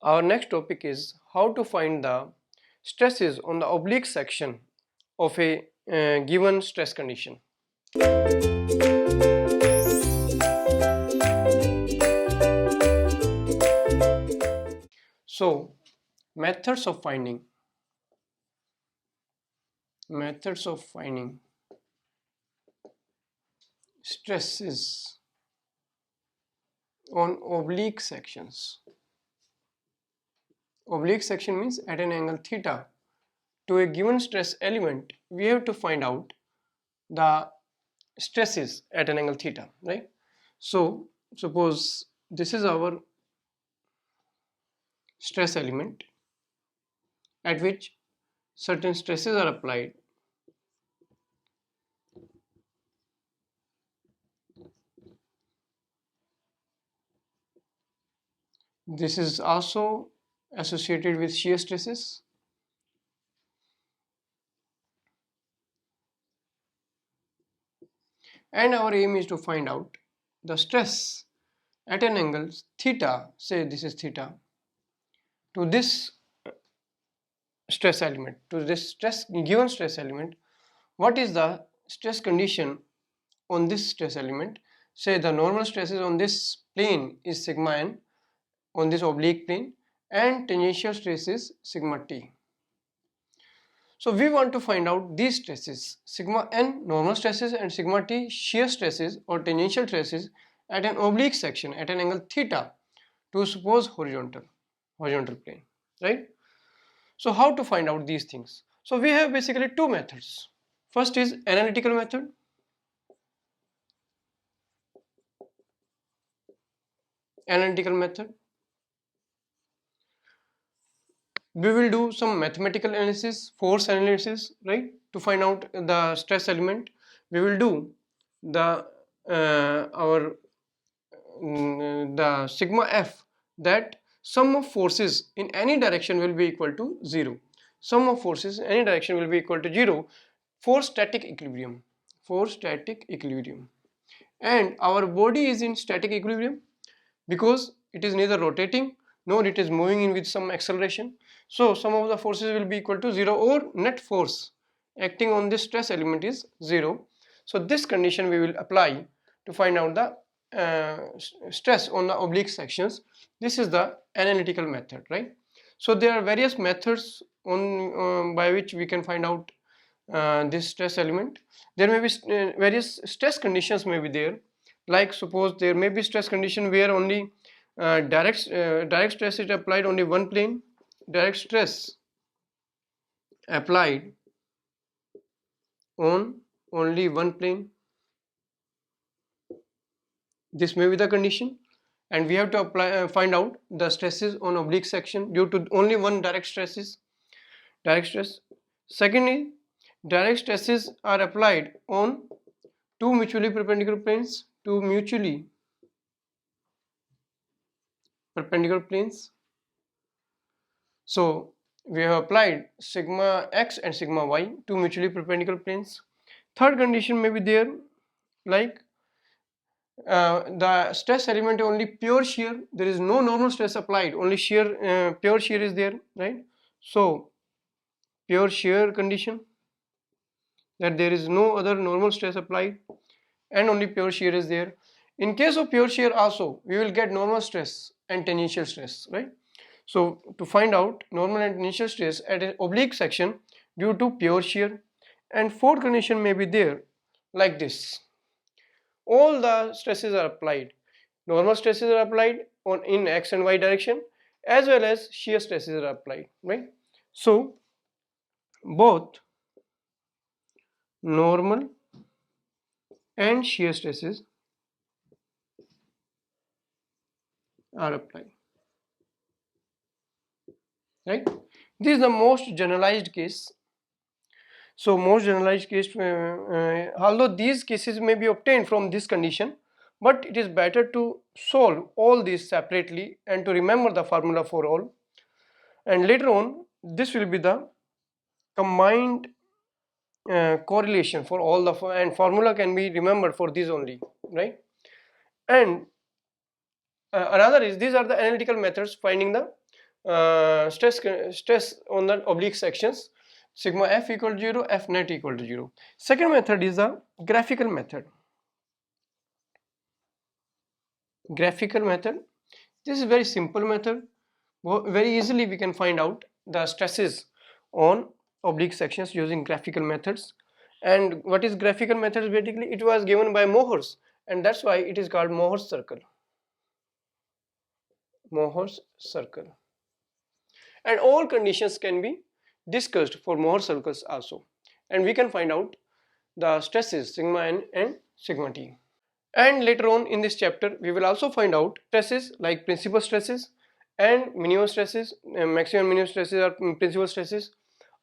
Our next topic is how to find the stresses on the oblique section of a given stress condition. So, methods of finding stresses on oblique sections. Oblique section means at an angle theta to a given stress element. We have to find out the stresses at an angle theta, right? So suppose this is our stress element at which certain stresses are applied. This is also associated with shear stresses. And our aim is to find out the stress at an angle theta, say this is theta, to this stress element, to this given stress element. What is the stress condition on this stress element? Say the normal stresses on this plane is sigma n on this oblique plane, and tangential stress is sigma t. So we want to find out these stresses, sigma n normal stresses and sigma t shear stresses or tangential stresses at an oblique section at an angle theta to suppose horizontal plane, right? So how to find out these things? So we have basically two methods. First is analytical method. We will do some mathematical analysis, force analysis, right, to find out the stress element. We will do the the sigma f, that sum of forces in any direction will be equal to 0. Sum of forces in any direction will be equal to 0 for static equilibrium. And our body is in static equilibrium because it is neither rotating nor it is moving in with some acceleration. So sum of the forces will be equal to 0, or net force acting on this stress element is 0. So this condition we will apply to find out the stress on the oblique sections. This is the analytical method, right? So there are various methods on by which we can find out this stress element. There may be various stress conditions may be there, like suppose there may be stress condition where only direct stress is applied only one plane, direct stress applied on only one plane. This may be the condition, and we have to apply find out the stresses on oblique section due to only one direct stress. Secondly, direct stresses are applied on two mutually perpendicular planes, So we have applied sigma x and sigma y to mutually perpendicular planes. Third condition may be there, like the stress element only pure shear, there is no normal stress applied, only shear, pure shear is there, right? So pure shear condition, that there is no other normal stress applied and only pure shear is there. In case of pure shear also we will get normal stress and tangential stress, right? So to find out normal and tangential stress at an oblique section due to pure shear. And fourth condition may be there, like this: all the stresses are applied, normal stresses are applied on in x and y direction, as well as shear stresses are applied, right? So both normal and shear stresses are applied, right? This is the most generalized case. So most generalized case, although these cases may be obtained from this condition, but it is better to solve all these separately and to remember the formula for all, and later on this will be the combined correlation for all the and formula can be remembered for these only, right? And another is, these are the analytical methods finding the stress on the oblique sections, sigma f equal to 0, f net equal to 0. Second method is the graphical method. Graphical method. This is very simple method. Very easily we can find out the stresses on oblique sections using graphical methods. And what is graphical methods? Basically, it was given by Mohr's, and that's why it is called Mohr's circle. Mohr's circle. And all conditions can be discussed for Mohr circles also, and we can find out the stresses sigma n and sigma t. And later on in this chapter we will also find out stresses like principal stresses and minimum stresses, maximum minimum stresses or principal stresses.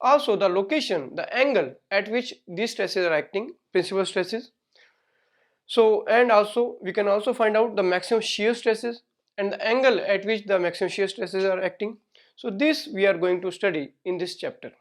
Also the location, the angle at which these stresses are acting, principal stresses. So, and also we can also find out the maximum shear stresses and the angle at which the maximum shear stresses are acting. So this we are going to study in this chapter.